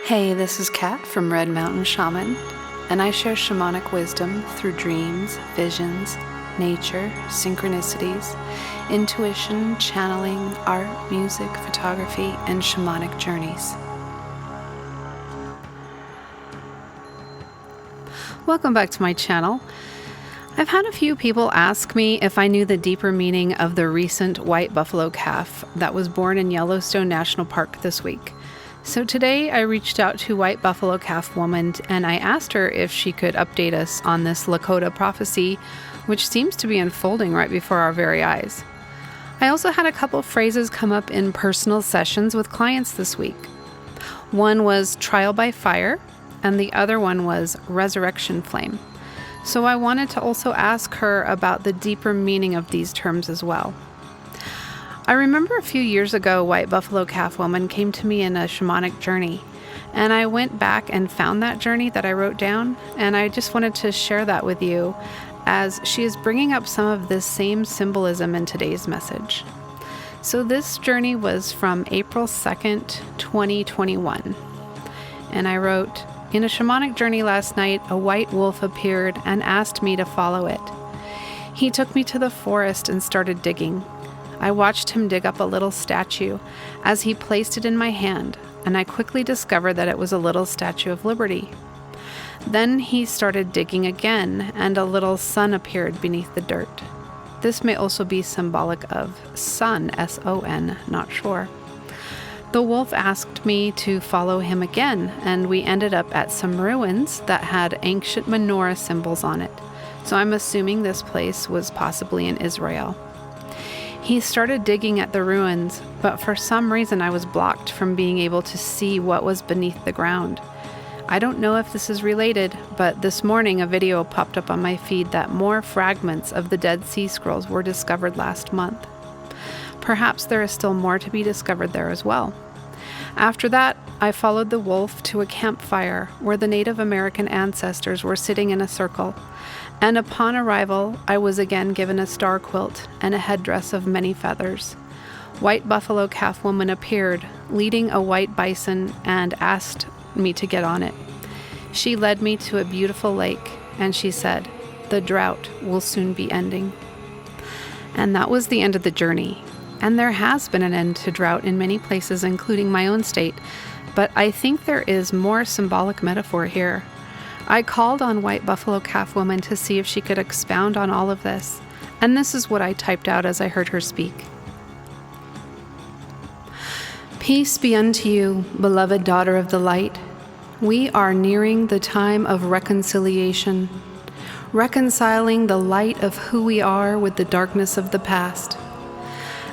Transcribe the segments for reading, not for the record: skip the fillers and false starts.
Hey, this is Kat from Red Mountain Shaman, and I share shamanic wisdom through dreams, visions, nature, synchronicities, intuition, channeling, art, music, photography, and shamanic journeys. Welcome back to my channel. I've had a few people ask me if I knew the deeper meaning of the recent white buffalo calf that was born in Yellowstone National Park this week. So today I reached out to White Buffalo Calf Woman and I asked her if she could update us on this Lakota prophecy, which seems to be unfolding right before our very eyes. I also had a couple phrases come up in personal sessions with clients this week. One was trial by fire, and the other one was resurrection flame. So I wanted to also ask her about the deeper meaning of these terms as well. I remember a few years ago, White Buffalo Calf Woman came to me in a shamanic journey, and I went back and found that journey that I wrote down, and I just wanted to share that with you as she is bringing up some of this same symbolism in today's message. So this journey was from April 2nd, 2021, and I wrote, "In a shamanic journey last night, a white wolf appeared and asked me to follow it. He took me to the forest and started digging. I watched him dig up a little statue as he placed it in my hand, and I quickly discovered that it was a little Statue of Liberty. Then he started digging again, and a little sun appeared beneath the dirt. This may also be symbolic of sun, S-O-N, not sure. The wolf asked me to follow him again, and we ended up at some ruins that had ancient menorah symbols on it. So I'm assuming this place was possibly in Israel. He started digging at the ruins, but for some reason I was blocked from being able to see what was beneath the ground. I don't know if this is related, but this morning a video popped up on my feed that more fragments of the Dead Sea Scrolls were discovered last month. Perhaps there is still more to be discovered there as well. After that, I followed the wolf to a campfire where the Native American ancestors were sitting in a circle, and upon arrival, I was again given a star quilt and a headdress of many feathers. White Buffalo Calf Woman appeared, leading a white bison, and asked me to get on it. She led me to a beautiful lake, and she said, 'The drought will soon be ending.' And that was the end of the journey. And there has been an end to drought in many places, including my own state, but I think there is more symbolic metaphor here. I called on White Buffalo Calf Woman to see if she could expound on all of this, and this is what I typed out as I heard her speak. Peace be unto you, beloved daughter of the light. We are nearing the time of reconciliation, reconciling the light of who we are with the darkness of the past.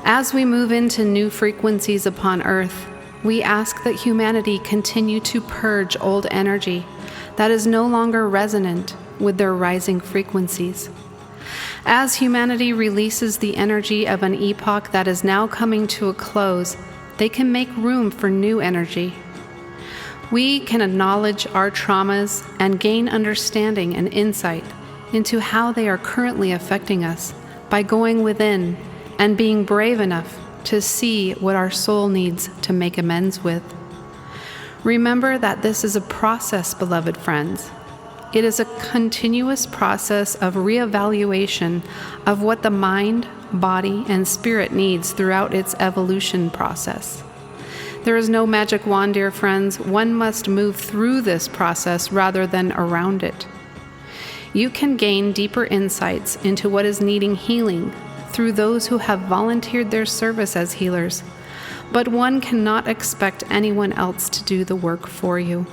As we move into new frequencies upon Earth, we ask that humanity continue to purge old energy that is no longer resonant with their rising frequencies. As humanity releases the energy of an epoch that is now coming to a close, they can make room for new energy. We can acknowledge our traumas and gain understanding and insight into how they are currently affecting us by going within and being brave enough to see what our soul needs to make amends with. Remember that this is a process, beloved friends. It is a continuous process of reevaluation of what the mind, body, and spirit needs throughout its evolution process. There is no magic wand, dear friends. One must move through this process rather than around it. You can gain deeper insights into what is needing healing through those who have volunteered their service as healers, but one cannot expect anyone else to do the work for you.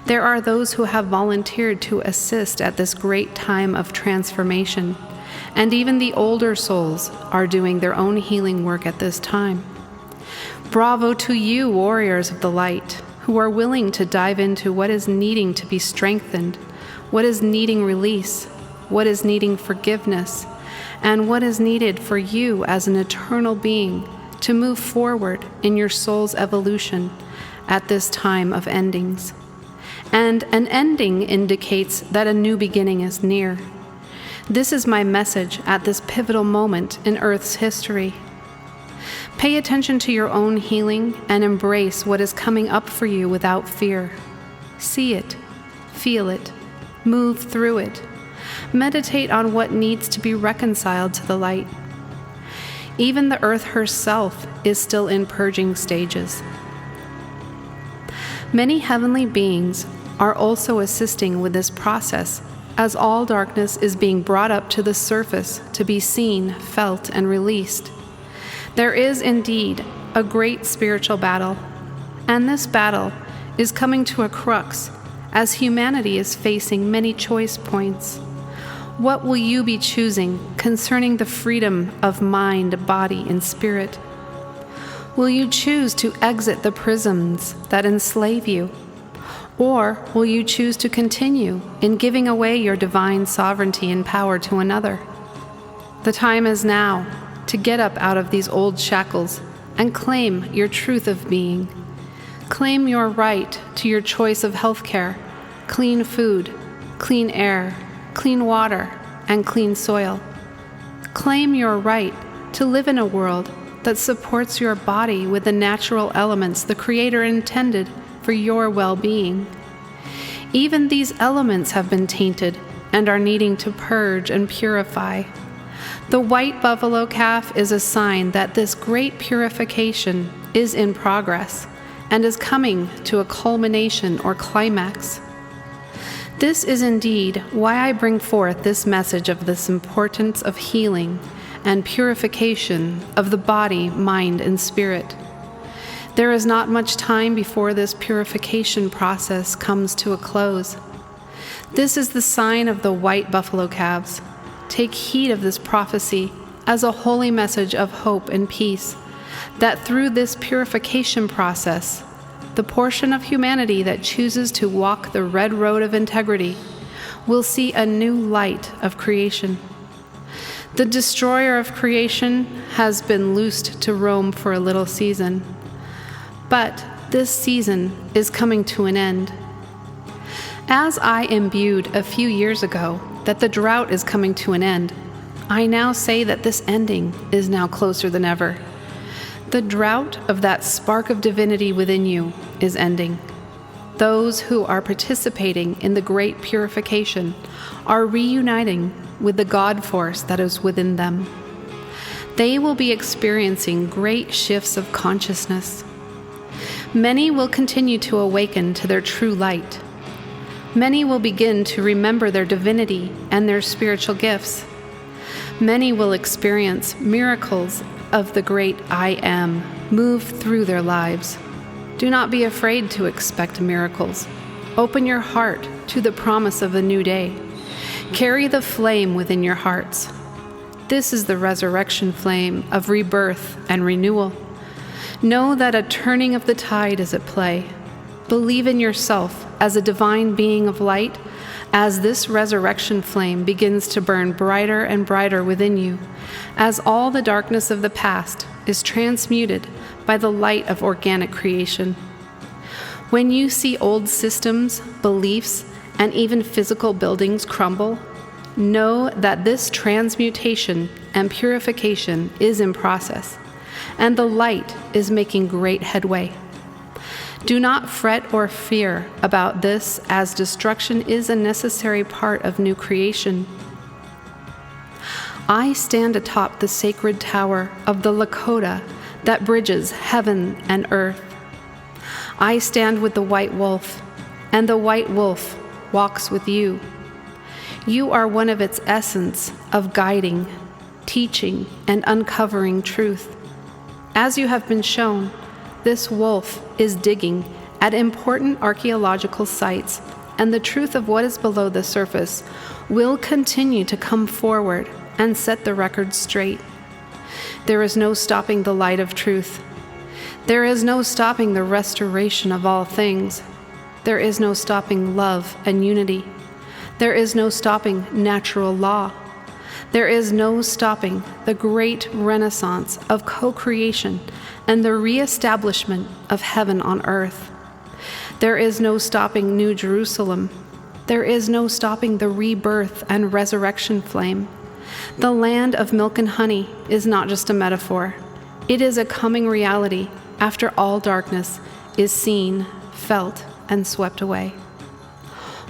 There are those who have volunteered to assist at this great time of transformation, and even the older souls are doing their own healing work at this time. Bravo to you, warriors of the light, who are willing to dive into what is needing to be strengthened, what is needing release, what is needing forgiveness, and what is needed for you as an eternal being to move forward in your soul's evolution at this time of endings. And an ending indicates that a new beginning is near. This is my message at this pivotal moment in Earth's history. Pay attention to your own healing and embrace what is coming up for you without fear. See it, feel it, move through it. Meditate on what needs to be reconciled to the light. Even the earth herself is still in purging stages. Many heavenly beings are also assisting with this process, as all darkness is being brought up to the surface to be seen, felt, and released. There is indeed a great spiritual battle, and this battle is coming to a crux as humanity is facing many choice points. What will you be choosing concerning the freedom of mind, body, and spirit? Will you choose to exit the prisons that enslave you? Or will you choose to continue in giving away your divine sovereignty and power to another? The time is now to get up out of these old shackles and claim your truth of being. Claim your right to your choice of health care, clean food, clean air, clean water, and clean soil. Claim your right to live in a world that supports your body with the natural elements the Creator intended for your well-being. Even these elements have been tainted and are needing to purge and purify. The white buffalo calf is a sign that this great purification is in progress and is coming to a culmination or climax. This is indeed why I bring forth this message of this importance of healing and purification of the body, mind, and spirit. There is not much time before this purification process comes to a close. This is the sign of the white buffalo calves. Take heed of this prophecy as a holy message of hope and peace, that through this purification process, the portion of humanity that chooses to walk the red road of integrity will see a new light of creation. The destroyer of creation has been loosed to roam for a little season, but this season is coming to an end. As I imbued a few years ago that the drought is coming to an end, I now say that this ending is now closer than ever. The drought of that spark of divinity within you is ending. Those who are participating in the great purification are reuniting with the God force that is within them. They will be experiencing great shifts of consciousness. Many will continue to awaken to their true light. Many will begin to remember their divinity and their spiritual gifts. Many will experience miracles of the great I Am move through their lives. Do not be afraid to expect miracles. Open your heart to the promise of a new day. Carry the flame within your hearts. This is the resurrection flame of rebirth and renewal. Know that a turning of the tide is at play. Believe in yourself as a divine being of light as this resurrection flame begins to burn brighter and brighter within you, as all the darkness of the past is transmuted by the light of organic creation. When you see old systems, beliefs, and even physical buildings crumble, know that this transmutation and purification is in process, and the light is making great headway. Do not fret or fear about this, as destruction is a necessary part of new creation. I stand atop the sacred tower of the Lakota that bridges heaven and earth. I stand with the white wolf, and the white wolf walks with you. You are one of its essence of guiding, teaching, and uncovering truth. As you have been shown, this wolf is digging at important archaeological sites, and the truth of what is below the surface will continue to come forward and set the record straight. There is no stopping the light of truth. There is no stopping the restoration of all things. There is no stopping love and unity. There is no stopping natural law. There is no stopping the great renaissance of co-creation and the re-establishment of heaven on earth. There is no stopping New Jerusalem. There is no stopping the rebirth and resurrection flame. The land of milk and honey is not just a metaphor. It is a coming reality after all darkness is seen, felt, and swept away.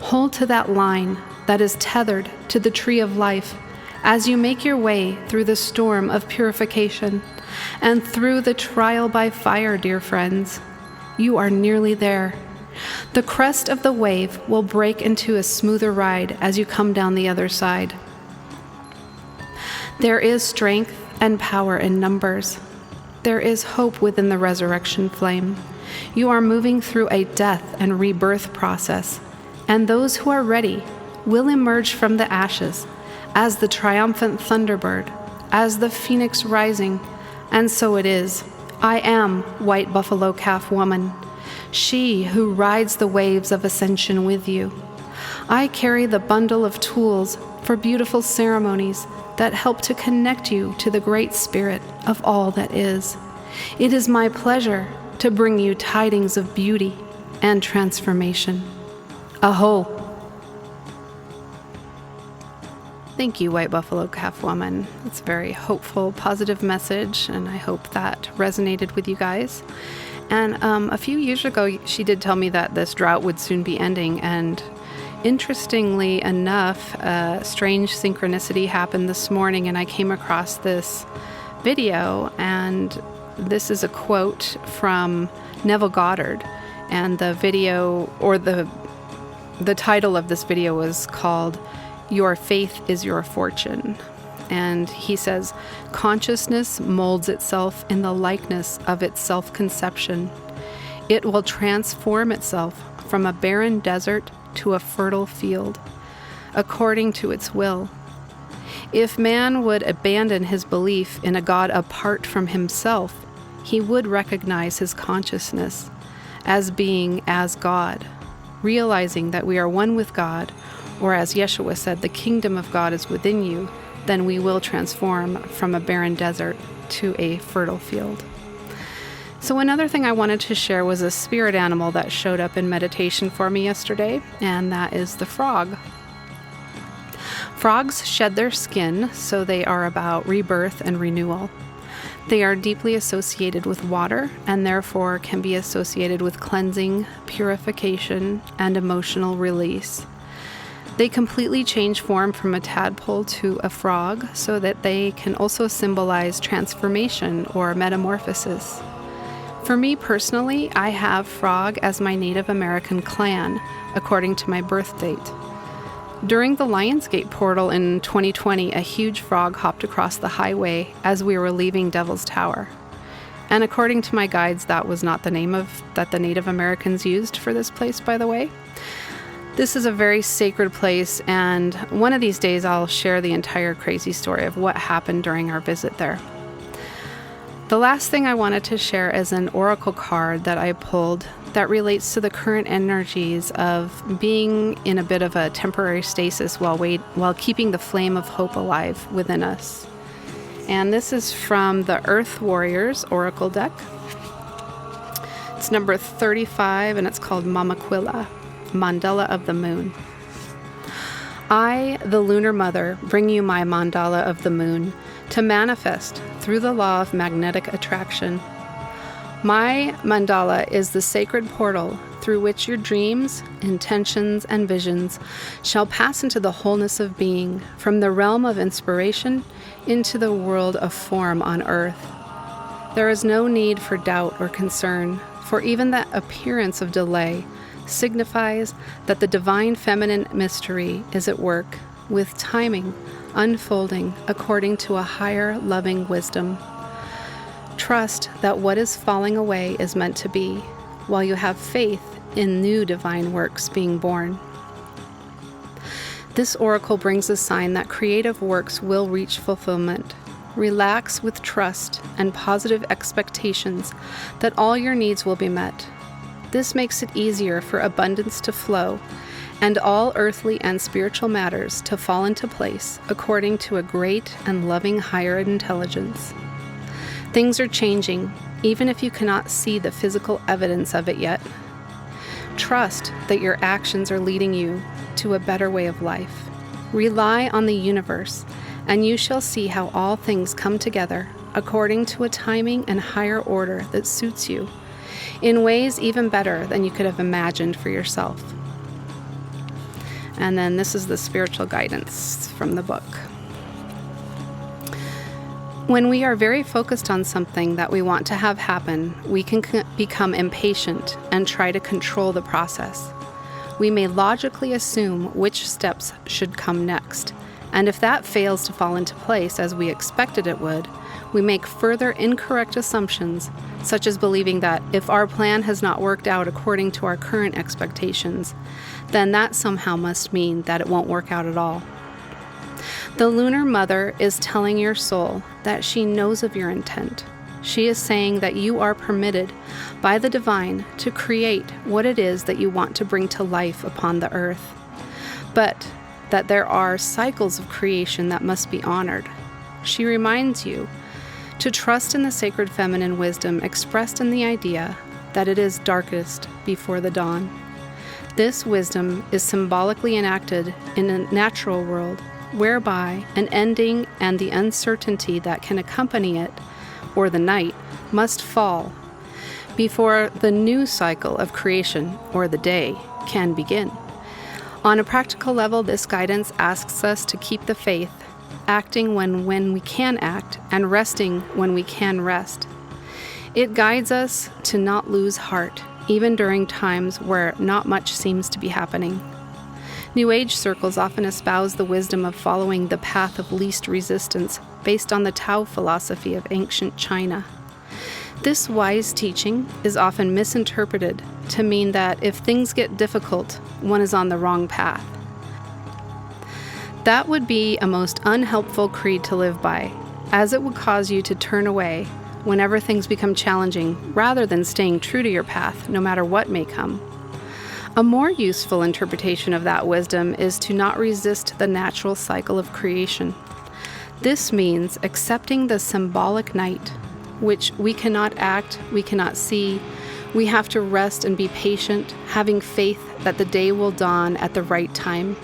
Hold to that line that is tethered to the tree of life as you make your way through the storm of purification and through the trial by fire, dear friends. You are nearly there. The crest of the wave will break into a smoother ride as you come down the other side. There is strength and power in numbers. There is hope within the resurrection flame. You are moving through a death and rebirth process, and those who are ready will emerge from the ashes as the triumphant thunderbird, as the phoenix rising. And so it is. I am White Buffalo Calf Woman, she who rides the waves of ascension with you. I carry the bundle of tools for beautiful ceremonies that help to connect you to the Great Spirit of all that is. It is my pleasure to bring you tidings of beauty and transformation. Aho! Thank you, White Buffalo Calf Woman. It's a very hopeful, positive message, and I hope that resonated with you guys. And a few years ago, she did tell me that this drought would soon be ending, and interestingly enough, a strange synchronicity happened this morning, and I came across this video, and this is a quote from Neville Goddard, and the video, or the title of this video was called "Your Faith is Your Fortune." And he says, consciousness molds itself in the likeness of its self-conception. It will transform itself from a barren desert to a fertile field, according to its will. If man would abandon his belief in a God apart from himself, he would recognize his consciousness as being as God, realizing that we are one with God, or as Yeshua said, the kingdom of God is within you. Then we will transform from a barren desert to a fertile field. So another thing I wanted to share was a spirit animal that showed up in meditation for me yesterday, and that is the frog. Frogs shed their skin, so they are about rebirth and renewal. They are deeply associated with water and therefore can be associated with cleansing, purification, and emotional release. They completely change form from a tadpole to a frog so that they can also symbolize transformation or metamorphosis. For me personally, I have frog as my Native American clan, according to my birth date. During the Lionsgate portal in 2020, a huge frog hopped across the highway as we were leaving Devil's Tower. And according to my guides, that was not the name that the Native Americans used for this place, by the way. This is a very sacred place, and one of these days I'll share the entire crazy story of what happened during our visit there. The last thing I wanted to share is an oracle card that I pulled that relates to the current energies of being in a bit of a temporary stasis while keeping the flame of hope alive within us. And this is from the Earth Warriors Oracle deck. It's number 35, and it's called Mamaquilla, Mandala of the Moon. I, the Lunar Mother, bring you my mandala of the moon to manifest through the law of magnetic attraction. My mandala is the sacred portal through which your dreams, intentions, and visions shall pass into the wholeness of being, from the realm of inspiration into the world of form on earth. There is no need for doubt or concern, for even the appearance of delay signifies that the divine feminine mystery is at work, with timing unfolding according to a higher loving wisdom. Trust that what is falling away is meant to be, while you have faith in new divine works being born. This oracle brings a sign that creative works will reach fulfillment. Relax with trust and positive expectations that all your needs will be met. This makes it easier for abundance to flow and all earthly and spiritual matters to fall into place according to a great and loving higher intelligence. Things are changing, even if you cannot see the physical evidence of it yet. Trust that your actions are leading you to a better way of life. Rely on the universe, and you shall see how all things come together according to a timing and higher order that suits you, in ways even better than you could have imagined for yourself. And then this is the spiritual guidance from the book. When we are very focused on something that we want to have happen, we can become impatient and try to control the process. We may logically assume which steps should come next, and if that fails to fall into place as we expected it would, we make further incorrect assumptions, such as believing that if our plan has not worked out according to our current expectations, then that somehow must mean that it won't work out at all. The Lunar Mother is telling your soul that she knows of your intent. She is saying that you are permitted by the divine to create what it is that you want to bring to life upon the earth, but that there are cycles of creation that must be honored. She reminds you to trust in the sacred feminine wisdom expressed in the idea that it is darkest before the dawn. This wisdom is symbolically enacted in a natural world, whereby an ending and the uncertainty that can accompany it, or the night, must fall before the new cycle of creation, or the day, can begin. On a practical level, this guidance asks us to keep the faith, acting when we can act, and resting when we can rest. It guides us to not lose heart, even during times where not much seems to be happening. New Age circles often espouse the wisdom of following the path of least resistance based on the Tao philosophy of ancient China. This wise teaching is often misinterpreted to mean that if things get difficult, one is on the wrong path. That would be a most unhelpful creed to live by, as it would cause you to turn away whenever things become challenging rather than staying true to your path no matter what may come. A more useful interpretation of that wisdom is to not resist the natural cycle of creation. This means accepting the symbolic night, which we cannot act, we cannot see. We have to rest and be patient, having faith that the day will dawn at the right time.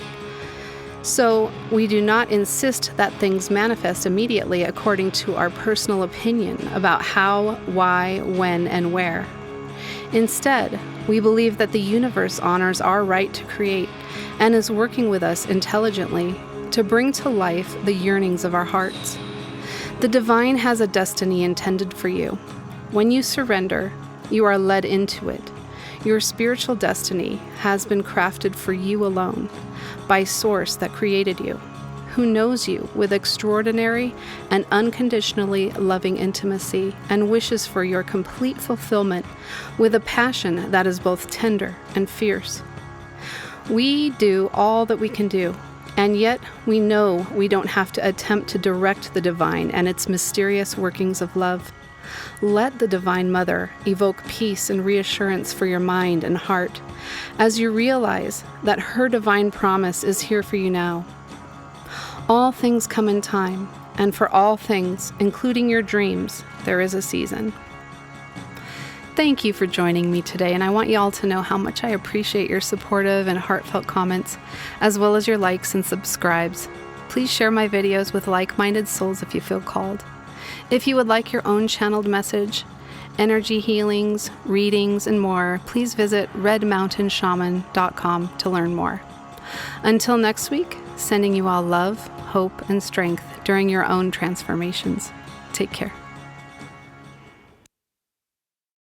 So we do not insist that things manifest immediately according to our personal opinion about how, why, when, and where. Instead, we believe that the universe honors our right to create and is working with us intelligently to bring to life the yearnings of our hearts. The divine has a destiny intended for you. When you surrender, you are led into it. Your spiritual destiny has been crafted for you alone by Source that created you, who knows you with extraordinary and unconditionally loving intimacy and wishes for your complete fulfillment with a passion that is both tender and fierce. We do all that we can do, and yet we know we don't have to attempt to direct the divine and its mysterious workings of love. Let the Divine Mother evoke peace and reassurance for your mind and heart as you realize that her divine promise is here for you now. All things come in time, and for all things, including your dreams, there is a season. Thank you for joining me today, and I want you all to know how much I appreciate your supportive and heartfelt comments, as well as your likes and subscribes. Please share my videos with like-minded souls if you feel called. If you would like your own channeled message, energy healings, readings, and more, please visit redmountainshaman.com to learn more. Until next week, sending you all love, hope, and strength during your own transformations. Take care.